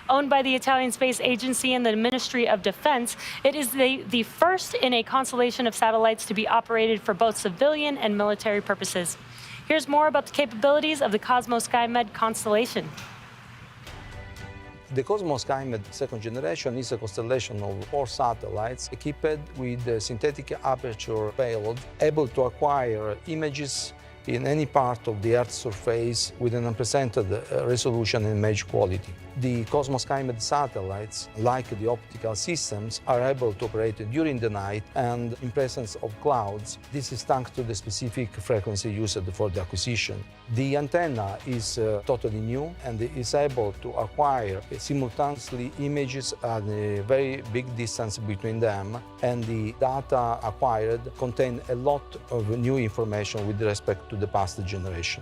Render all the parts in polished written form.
Owned by the Italian Space Agency and the Ministry of Defense, it is the first in a constellation of satellites to be operated for both civilian and military purposes. Here's more about the capabilities of the Cosmo-Skymed constellation. The Cosmo-Skymed Second Generation is a constellation of 4 satellites equipped with a synthetic aperture payload able to acquire images in any part of the Earth's surface with an unprecedented resolution and image quality. The Cosmo-Skymed satellites, like the optical systems, are able to operate during the night and in presence of clouds. This is thanks to the specific frequency used for the acquisition. The antenna is totally new and is able to acquire simultaneously images at a very big distance between them, and the data acquired contain a lot of new information with respect to the past generation.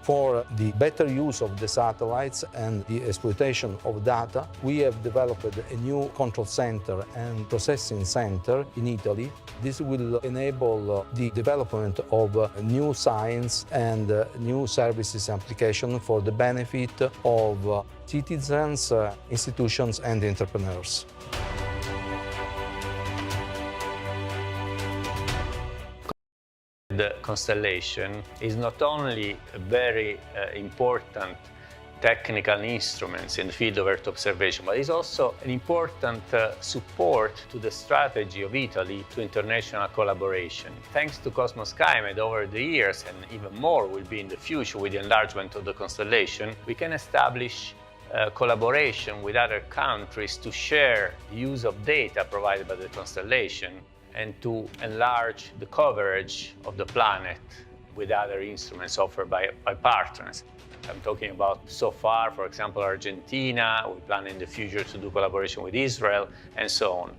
For the better use of the satellites and the exploitation of data, we have developed a new control center and processing center in Italy. This will enable the development of new science and new services application for the benefit of citizens, institutions, and entrepreneurs. The constellation is not only a very important technical instrument in the field of Earth observation, but is also an important support to the strategy of Italy to international collaboration. Thanks to Cosmo-Skymed over the years, and even more will be in the future with the enlargement of the constellation, we can establish collaboration with other countries to share the use of data provided by the constellation and to enlarge the coverage of the planet with other instruments offered by partners. I'm talking about so far, for example, Argentina. We plan in the future to do collaboration with Israel, and so on.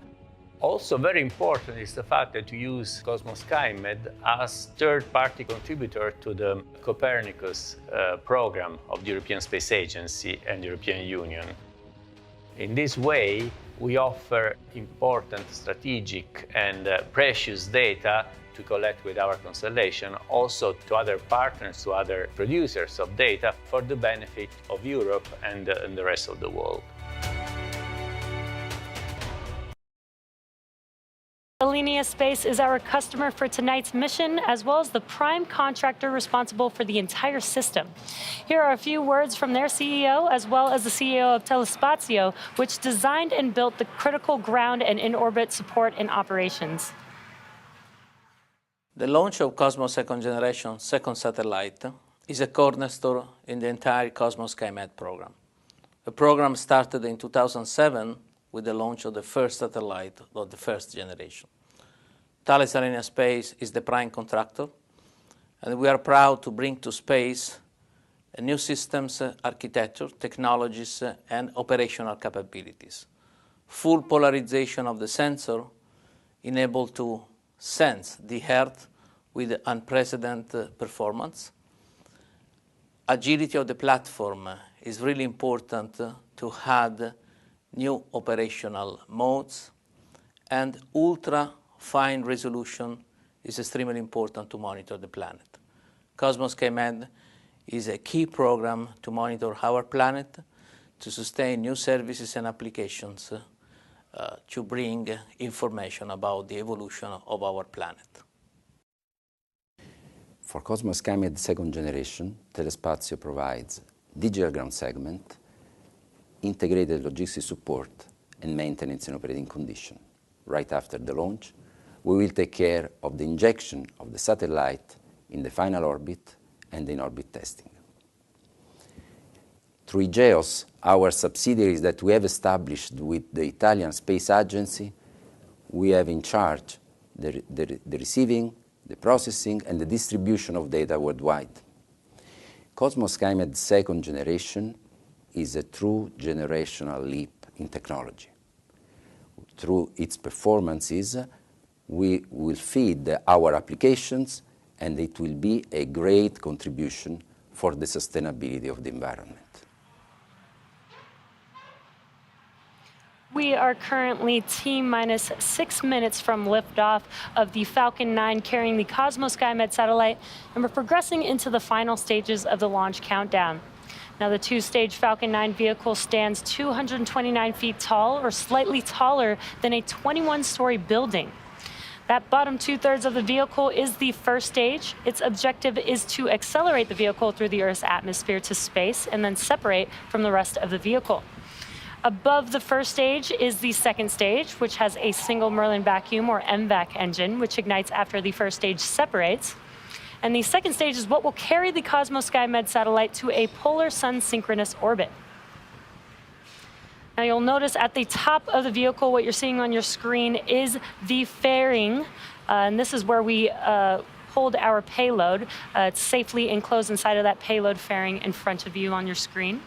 Also very important is the fact that we use Cosmo-Skymed as third-party contributor to the Copernicus program of the European Space Agency and the European Union. In this way, we offer important strategic and precious data to collect with our constellation, also to other partners, to other producers of data, for the benefit of Europe and the rest of the world. Alenia Space is our customer for tonight's mission, as well as the prime contractor responsible for the entire system. Here are a few words from their CEO, as well as the CEO of Telespazio, which designed and built the critical ground and in-orbit support and operations. The launch of Cosmo Second Generation second satellite is a cornerstone in the entire Cosmo-Skymed program. The program started in 2007 with the launch of the first satellite of the first generation. Thales Alenia Space is the prime contractor, and we are proud to bring to space a new systems architecture, technologies, and operational capabilities. Full polarization of the sensor enabled to sense the Earth with unprecedented performance. Agility of the platform is really important to add new operational modes, and ultra-fine resolution is extremely important to monitor the planet. Cosmo-Skymed is a key program to monitor our planet, to sustain new services and applications, to bring information about the evolution of our planet. For Cosmo-Skymed Second Generation, Telespazio provides digital ground segment, integrated logistics support, and maintenance in operating condition. Right after the launch, we will take care of the injection of the satellite in the final orbit and in-orbit testing. Through IGEOS, our subsidiaries that we have established with the Italian Space Agency, we have in charge the receiving, the processing, and the distribution of data worldwide. Cosmo-Skymed Second Generation is a true generational leap in technology. Through its performances, we will feed our applications, and it will be a great contribution for the sustainability of the environment. We are currently T-minus 6 minutes from liftoff of the Falcon 9 carrying the Cosmo-Skymed satellite, and we're progressing into the final stages of the launch countdown. Now, the two-stage Falcon 9 vehicle stands 229 feet tall, or slightly taller than a 21-story building. That bottom two-thirds of the vehicle is the first stage. Its objective is to accelerate the vehicle through the Earth's atmosphere to space and then separate from the rest of the vehicle. Above the first stage is the second stage, which has a single Merlin vacuum or MVAC engine, which ignites after the first stage separates. And the second stage is what will carry the Cosmo-Skymed satellite to a polar sun-synchronous orbit. Now, you'll notice at the top of the vehicle, what you're seeing on your screen is the fairing. And this is where we hold our payload. It's safely enclosed inside of that payload fairing in front of you on your screen.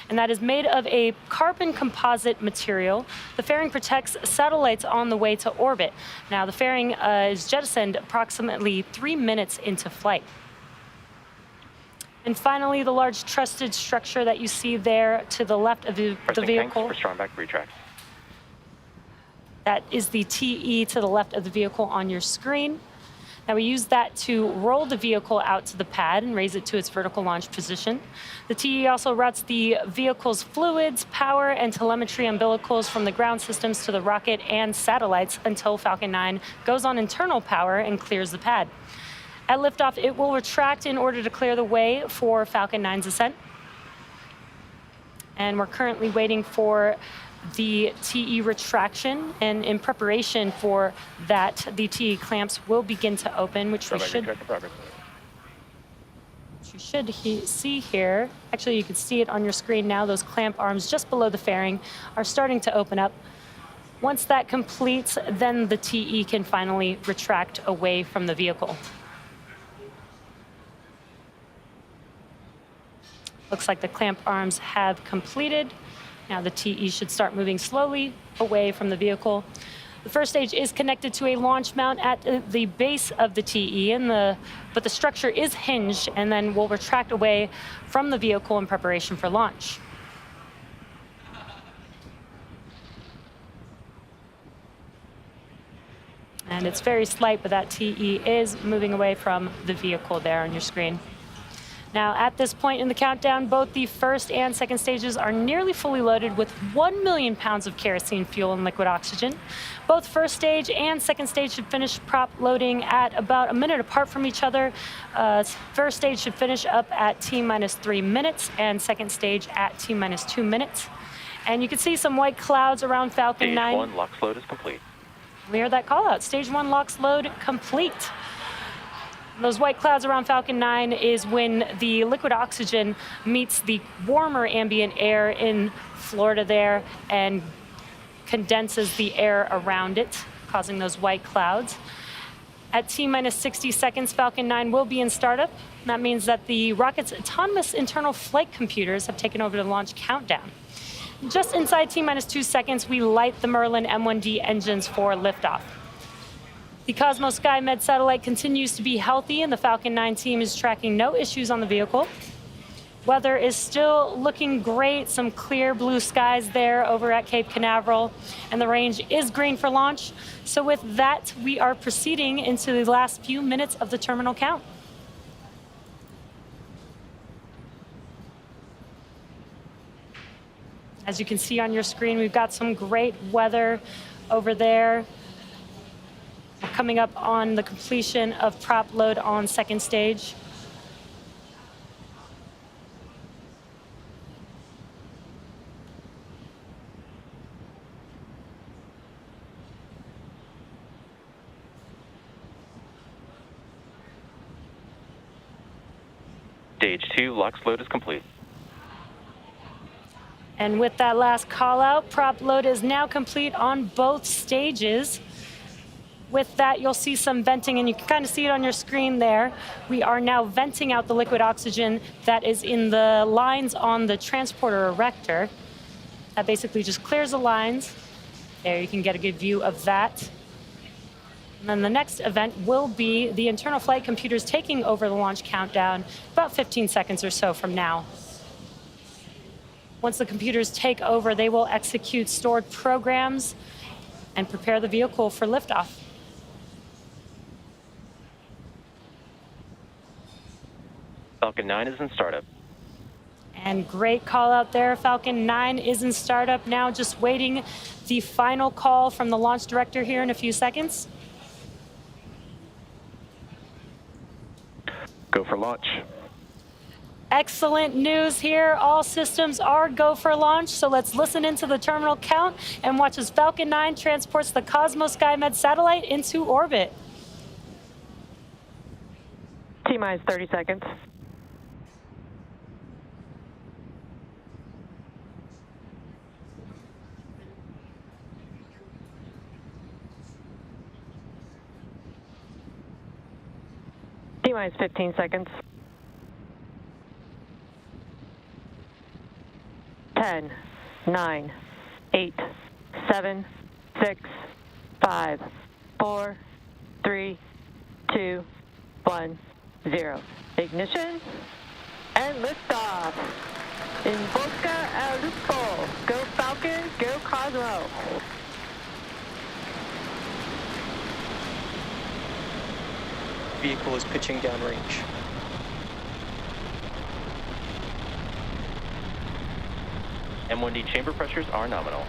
And that is made of a carbon composite material. The fairing protects satellites on the way to orbit. Now, the fairing is jettisoned approximately 3 minutes into flight. And finally, the large trusted structure that you see there to the left of the vehicle. For strong back retract. That is the TE to the left of the vehicle on your screen. Now, we use that to roll the vehicle out to the pad and raise it to its vertical launch position. The TE also routes the vehicle's fluids, power, and telemetry umbilicals from the ground systems to the rocket and satellites until Falcon 9 goes on internal power and clears the pad. At liftoff, it will retract in order to clear the way for Falcon 9's ascent. And we're currently waiting for the TE retraction, and in preparation for that, the TE clamps will begin to open, which we should see here. Actually, you can see it on your screen now. Those clamp arms just below the fairing are starting to open up. Once that completes, then the TE can finally retract away from the vehicle. Looks like the clamp arms have completed. Now the TE should start moving slowly away from the vehicle. The first stage is connected to a launch mount at the base of the TE, but the structure is hinged and then will retract away from the vehicle in preparation for launch. And it's very slight, but that TE is moving away from the vehicle there on your screen. Now, at this point in the countdown, both the first and second stages are nearly fully loaded with 1 million pounds of kerosene fuel and liquid oxygen. Both first stage and second stage should finish prop loading at about a minute apart from each other. First stage should finish up at T-minus 3 minutes, and second stage at T-minus 2 minutes. And you can see some white clouds around Falcon 9. Stage 1 LOX load is complete. We heard that call out. Stage 1 LOX load complete. Those white clouds around Falcon 9 is when the liquid oxygen meets the warmer ambient air in Florida there and condenses the air around it, causing those white clouds. At T-minus 60 seconds, Falcon 9 will be in startup. That means that the rocket's autonomous internal flight computers have taken over the launch countdown. Just inside T-minus 2 seconds, we light the Merlin M1D engines for liftoff. The Cosmo-Skymed satellite continues to be healthy, and the Falcon 9 team is tracking no issues on the vehicle. Weather is still looking great, some clear blue skies there over at Cape Canaveral, and the range is green for launch. So with that, we are proceeding into the last few minutes of the terminal count. As you can see on your screen, we've got some great weather over there. We're coming up on the completion of prop load on second stage. Stage 2 LOX load is complete. And with that last call out, prop load is now complete on both stages. With that, you'll see some venting, and you can kind of see it on your screen there. We are now venting out the liquid oxygen that is in the lines on the transporter erector. That basically just clears the lines. There, you can get a good view of that. And then the next event will be the internal flight computers taking over the launch countdown about 15 seconds or so from now. Once the computers take over, they will execute stored programs and prepare the vehicle for liftoff. Falcon 9 is in startup. And great call out there. Falcon 9 is in startup now, just waiting the final call from the launch director here in a few seconds. Go for launch. Excellent news here. All systems are go for launch. So let's listen into the terminal count and watch as Falcon 9 transports the Cosmo-Skymed satellite into orbit. T-minus 30 seconds. T-minus 15 seconds. 10, 9, 8, 7, 6, 5, 4, 3, 2, 1, 0. Ignition and liftoff. In Bosca al Lupo. Go Falcon, go Cosmo. Vehicle is pitching downrange. M1D chamber pressures are nominal.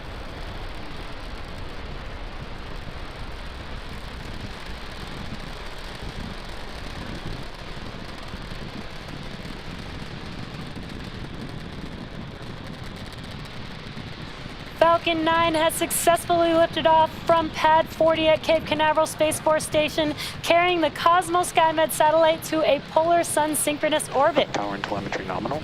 Falcon 9 has successfully lifted off from Pad 40 at Cape Canaveral Space Force Station, carrying the Cosmo-Skymed satellite to a polar sun-synchronous orbit. Power and telemetry nominal.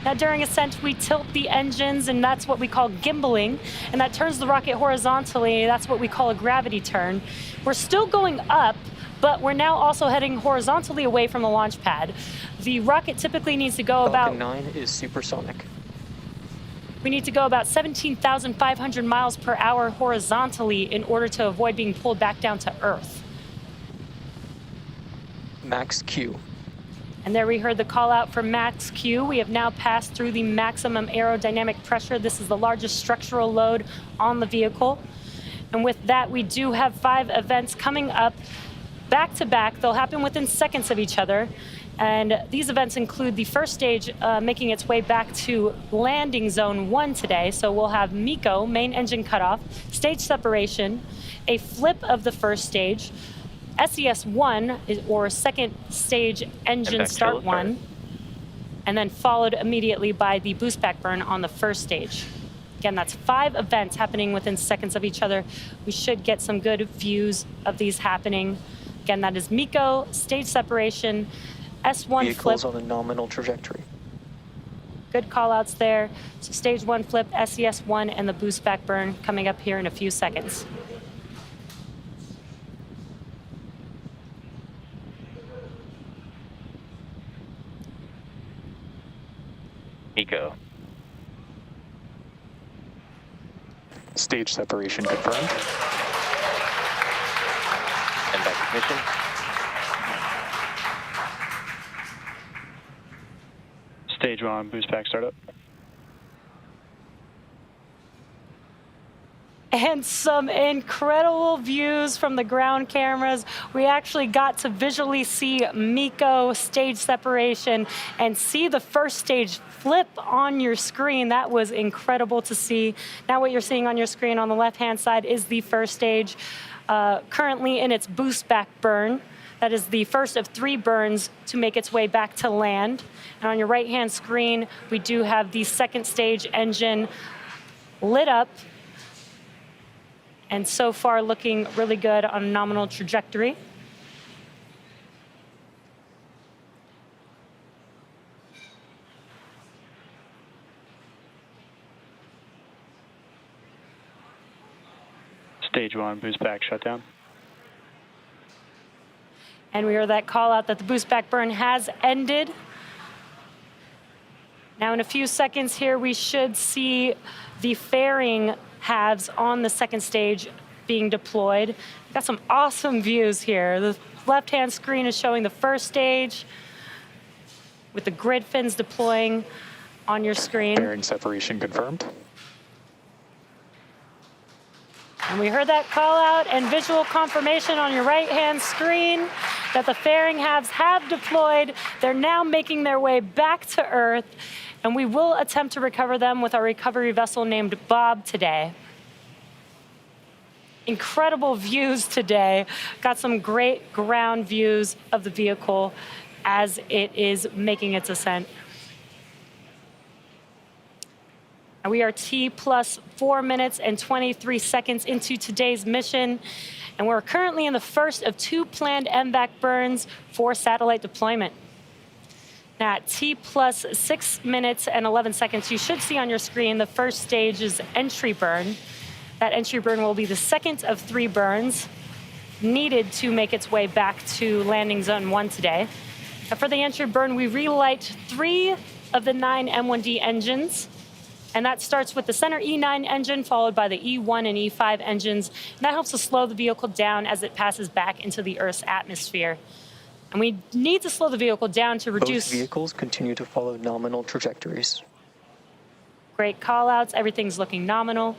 Now, during ascent, we tilt the engines, and that's what we call gimbaling, and that turns the rocket horizontally. That's what we call a gravity turn. We're still going up, but we're now also heading horizontally away from the launch pad. The rocket typically needs to go Falcon about... 9 is supersonic. We need to go about 17,500 miles per hour horizontally in order to avoid being pulled back down to Earth. Max Q. And there we heard the call out for Max Q. We have now passed through the maximum aerodynamic pressure. This is the largest structural load on the vehicle. And with that, we do have 5 events coming up back to back. They'll happen within seconds of each other. And these events include the first stage making its way back to landing zone 1 today. So we'll have MECO, main engine cutoff, stage separation, a flip of the first stage, SES-1, or second stage engine start 1, and then followed immediately by the boostback burn on the first stage. Again, that's 5 events happening within seconds of each other. We should get some good views of these happening. Again, that is MECO, stage separation, S1 Vehicles flip. on a nominal trajectory. Good call outs there. So stage 1 flip, SES-1, and the boostback burn coming up here in a few seconds. MECO. Stage separation confirmed. And back ignition. Stage 1, boostback startup. And some incredible views from the ground cameras. We actually got to visually see MECO stage separation and see the first stage flip on your screen. That was incredible to see. Now what you're seeing on your screen on the left-hand side is the first stage, currently in its boostback burn. That is the first of 3 burns to make its way back to land. And on your right-hand screen, we do have the second stage engine lit up, and so far looking really good on a nominal trajectory. Stage 1, boostback shutdown. And we heard that call out that the boostback burn has ended. Now in a few seconds here, we should see the fairing halves on the second stage being deployed. We've got some awesome views here. The left-hand screen is showing the first stage with the grid fins deploying on your screen. Fairing separation confirmed. And we heard that call out and visual confirmation on your right-hand screen that the fairing halves have deployed. They're now making their way back to Earth. and we will attempt to recover them with our recovery vessel named Bob today. Incredible views today. Got some great ground views of the vehicle as it is making its ascent. And we are T plus 4 minutes and 23 seconds into today's mission, and we're currently in the first of 2 planned MVAC burns for satellite deployment. Now, at T plus 6 minutes and 11 seconds, you should see on your screen the first stage is entry burn. That entry burn will be the second of 3 burns needed to make its way back to landing zone 1 today. And for the entry burn, we relight 3 of the 9 M1D engines, and that starts with the center E9 engine, followed by the E1 and E5 engines. And that helps to slow the vehicle down as it passes back into the Earth's atmosphere. And we need to slow the vehicle down to reduce... Both vehicles continue to follow nominal trajectories. Great call-outs. Everything's looking nominal.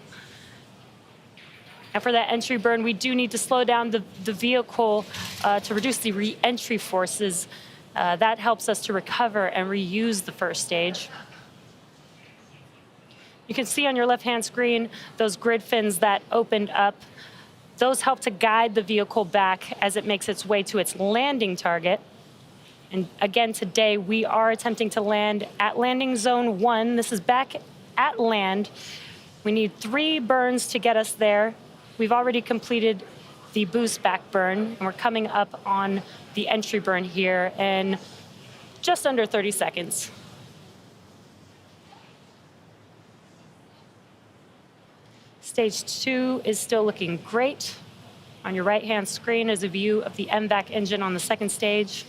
And for that entry burn, we do need to slow down the vehicle to reduce the re-entry forces. That helps us to recover and reuse the first stage. You can see on your left-hand screen those grid fins that opened up. Those help to guide the vehicle back as it makes its way to its landing target. And again, today we are attempting to land at landing zone 1. This is back at land. We need 3 burns to get us there. We've already completed the boost back burn, and we're coming up on the entry burn here in just under 30 seconds. Stage 2 is still looking great. On your right-hand screen is a view of the MVAC engine on the second stage.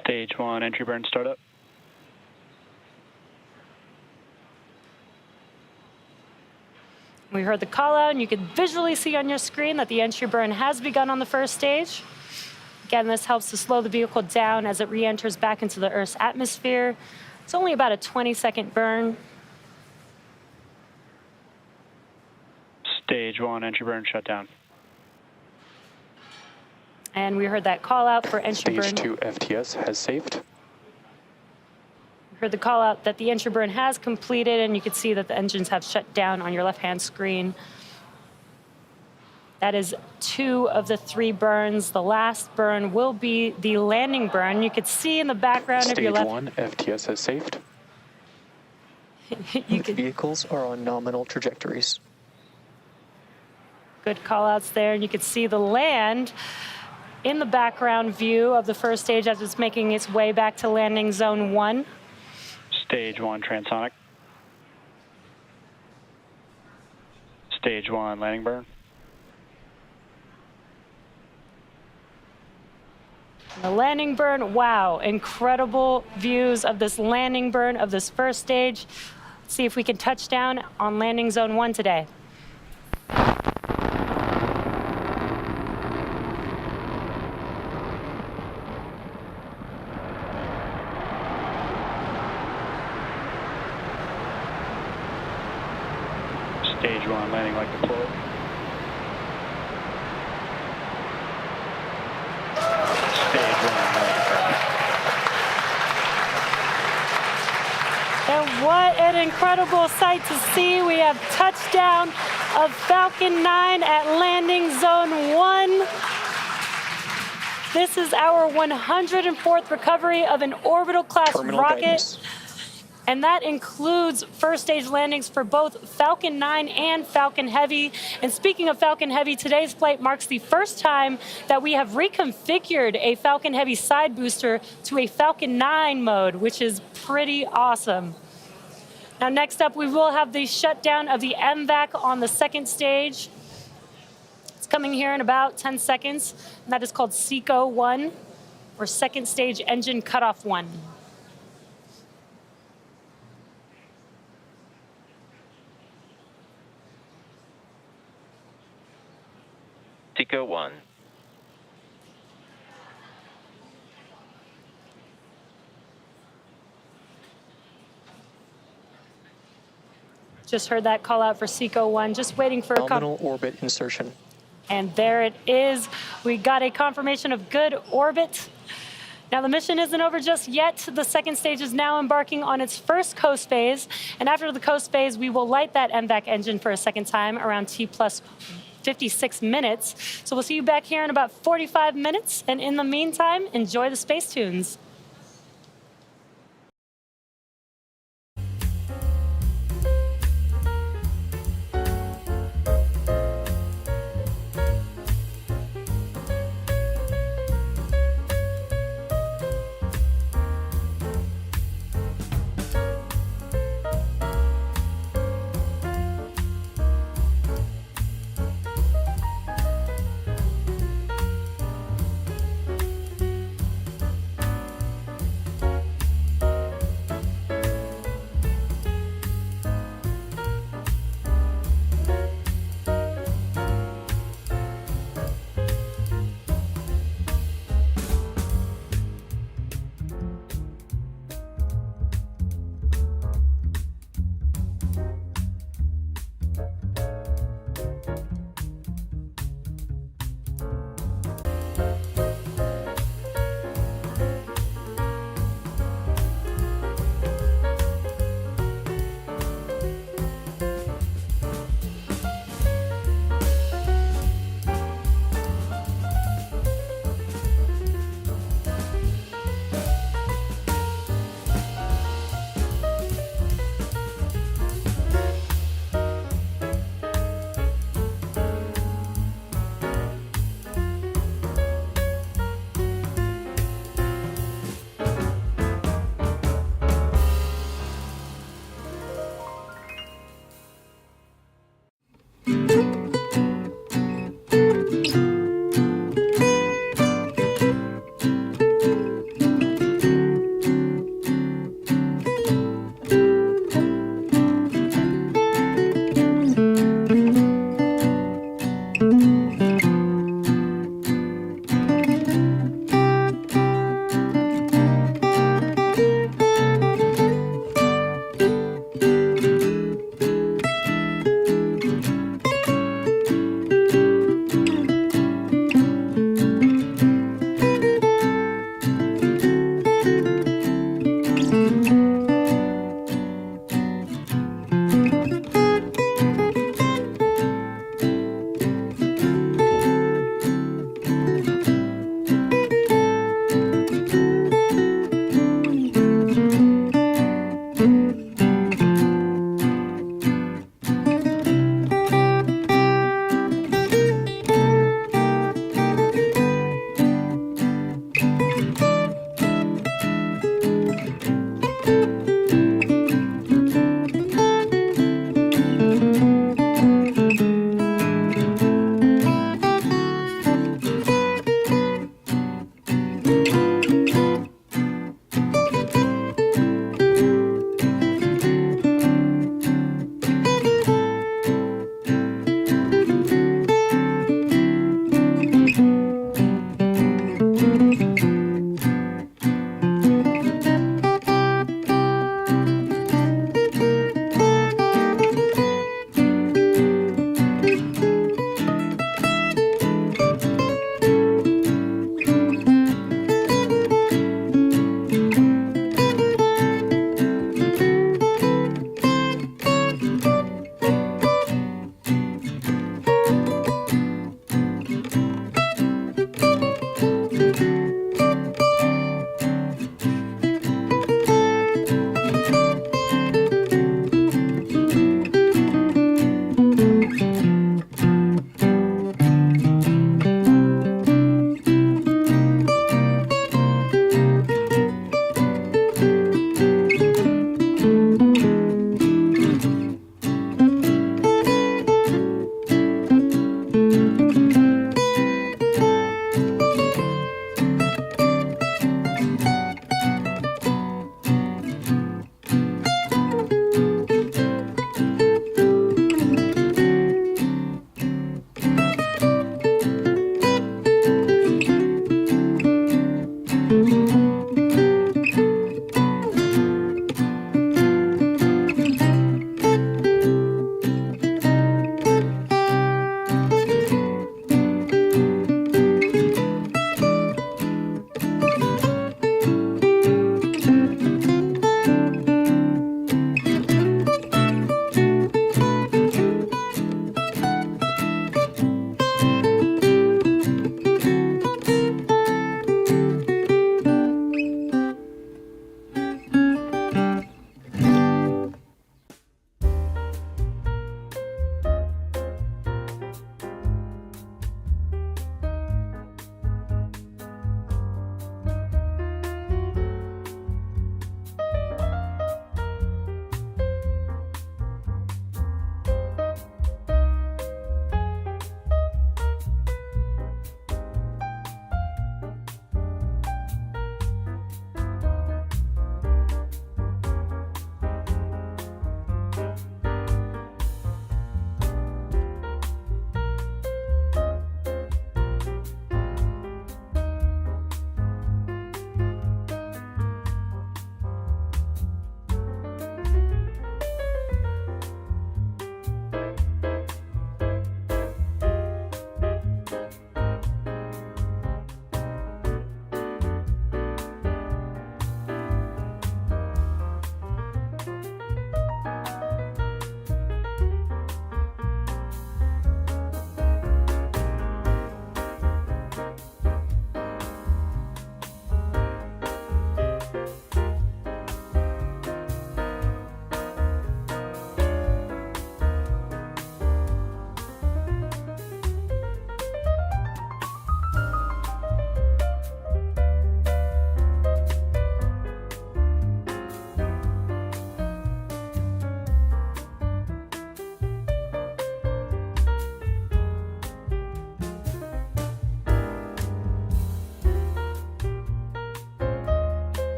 Stage 1, entry burn startup. We heard the call out, and you can visually see on your screen that the entry burn has begun on the first stage. Again, this helps to slow the vehicle down as it re-enters back into the Earth's atmosphere. It's only about a 20-second burn. Stage 1, entry burn shut down. And we heard that call out for entry burn. Stage 2 FTS has saved. We heard the call out that the entry burn has completed, and you can see that the engines have shut down on your left-hand screen. That is 2 of the 3 burns. The last burn will be the landing burn. You could see in the background of your left. Stage 1 FTS has saved. Both vehicles are on nominal trajectories. Good call outs there, and you could see the land in the background view of the first stage as it's making its way back to landing zone 1. Stage 1 transonic. Stage 1 landing burn. The landing burn, wow, incredible views of this landing burn of this first stage. Let's see if we can touch down on landing zone 1 today. Stage 1 landing like deployed. And what an incredible sight to see. We have touchdown of Falcon 9 at landing zone 1. This is our 104th recovery of an orbital class rocket. Guidance. And that includes first stage landings for both Falcon 9 and Falcon Heavy. And speaking of Falcon Heavy, today's flight marks the first time that we have reconfigured a Falcon Heavy side booster to a Falcon 9 mode, which is pretty awesome. Now, next up, we will have the shutdown of the MVAC on the second stage. It's coming here in about 10 seconds, and that is called SECO-1, or Second Stage Engine Cutoff 1. SECO-1. Just heard that call out for SECO-1, just waiting for Nominal orbit insertion. And there it is. We got a confirmation of good orbit. Now, the mission isn't over just yet. The second stage is now embarking on its first coast phase. And after the coast phase, we will light that MVAC engine for a second time around T plus 56 minutes. So we'll see you back here in about 45 minutes. And in the meantime, enjoy the space tunes.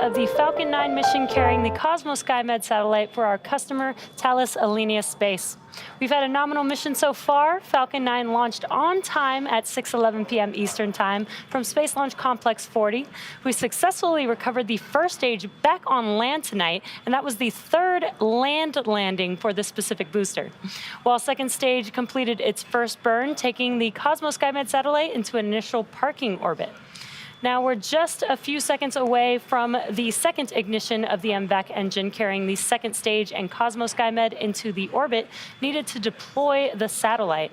of the Falcon 9 mission carrying the Cosmo-Skymed satellite for our customer, Thales Alenia Space. We've had a nominal mission so far. Falcon 9 launched on time at 6:11 p.m. Eastern Time from Space Launch Complex 40. We successfully recovered the first stage back on land tonight, and that was the third land landing for this specific booster. While second stage completed its first burn, taking the Cosmo-Skymed satellite into an initial parking orbit. Now we're just a few seconds away from the second ignition of the MVAC engine carrying the second stage and Cosmo-Skymed into the orbit needed to deploy the satellite.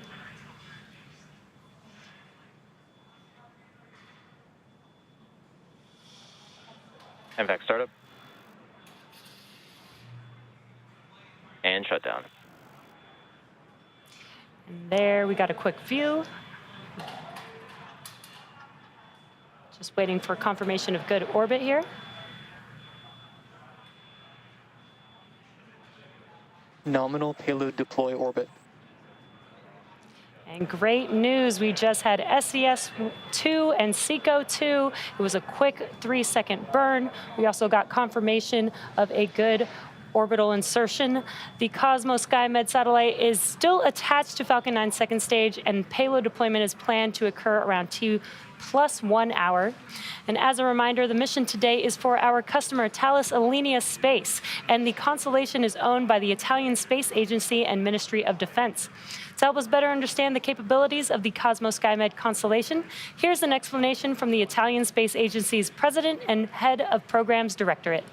MVAC startup. And shutdown. And there we got a quick view. Just waiting for confirmation of good orbit here. Nominal payload deploy orbit. And great news, we just had SES-2 and SECO-2. It was a quick 3-second burn. We also got confirmation of a good orbital insertion. The Cosmo-Skymed satellite is still attached to Falcon 9's second stage, and payload deployment is planned to occur around 2+1 hour. And as a reminder, the mission today is for our customer, Thales Alenia Space, and the constellation is owned by the Italian Space Agency and Ministry of Defense. To help us better understand the capabilities of the Cosmo-Skymed constellation, here's an explanation from the Italian Space Agency's president and head of programs directorate.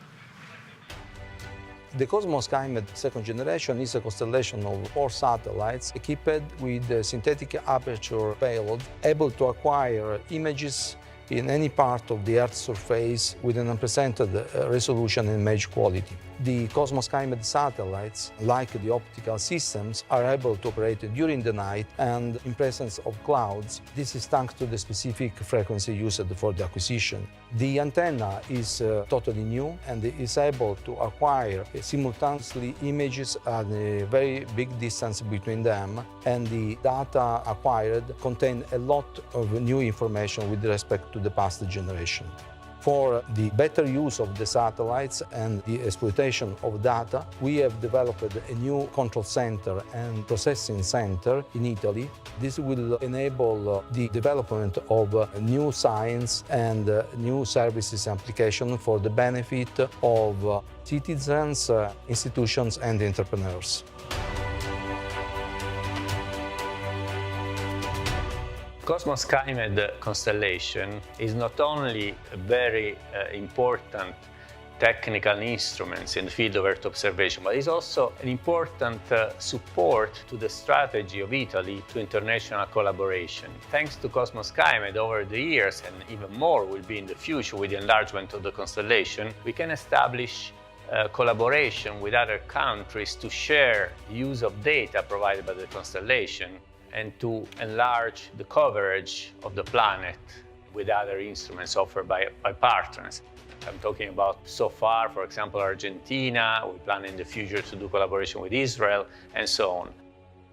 The Cosmo-Skymed Second Generation is a constellation of 4 satellites equipped with a synthetic aperture payload able to acquire images in any part of the Earth's surface with an unprecedented resolution and image quality. The Cosmo-Skymed satellites, like the optical systems, are able to operate during the night and in presence of clouds. This is thanks to the specific frequency used for the acquisition. The antenna is totally new and is able to acquire simultaneously images at a very big distance between them, and the data acquired contain a lot of new information with respect to the past generation. For the better use of the satellites and the exploitation of data, we have developed a new control center and processing center in Italy. This will enable the development of new science and new services application for the benefit of citizens, institutions, and entrepreneurs. Cosmo-Skymed constellation is not only a very important technical instrument in the field of Earth observation, but is also an important support to the strategy of Italy to international collaboration. Thanks to Cosmo-Skymed over the years, and even more will be in the future with the enlargement of the constellation, we can establish collaboration with other countries to share the use of data provided by the constellation and to enlarge the coverage of the planet with other instruments offered by partners. I'm talking about so far, for example, Argentina. We plan in the future to do collaboration with Israel, and so on.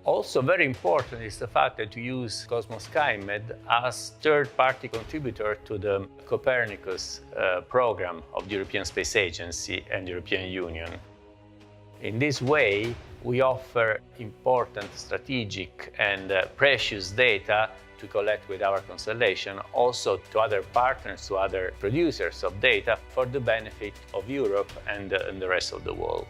Also very important is the fact that we use Cosmo-Skymed as third-party contributor to the Copernicus program of the European Space Agency and the European Union. In this way, we offer important strategic and precious data to collect with our constellation, also to other partners, to other producers of data, for the benefit of Europe and the rest of the world.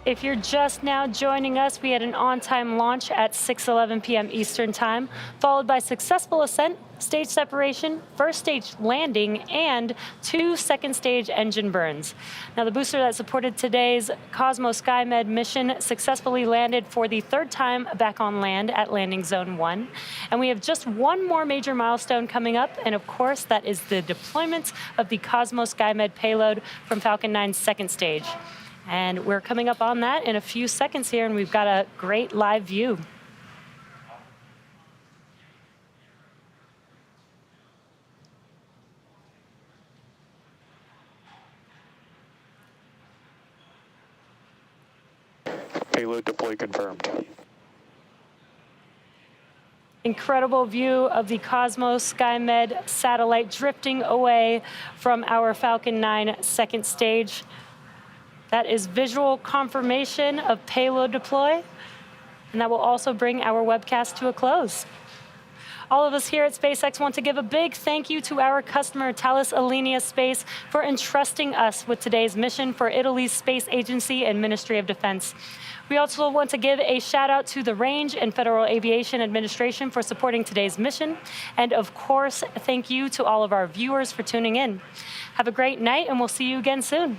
If you're just now joining us, we had an on-time launch at 6:11 p.m. Eastern Time, followed by successful ascent, stage separation, first stage landing, and 2 second stage engine burns. Now, the booster that supported today's Cosmo-Skymed mission successfully landed for the 3rd time back on land at Landing Zone 1. And we have just one more major milestone coming up, and of course, that is the deployment of the Cosmo-Skymed payload from Falcon 9's second stage. And we're coming up on that in a few seconds here, and we've got a great live view. Payload deploy confirmed. Incredible view of the Cosmo-Skymed satellite drifting away from our Falcon 9 second stage. That is visual confirmation of payload deploy, and that will also bring our webcast to a close. All of us here at SpaceX want to give a big thank you to our customer, Thales Alenia Space, for entrusting us with today's mission for Italy's space agency and Ministry of Defense. We also want to give a shout out to the Range and Federal Aviation Administration for supporting today's mission. And of course, thank you to all of our viewers for tuning in. Have a great night, and we'll see you again soon.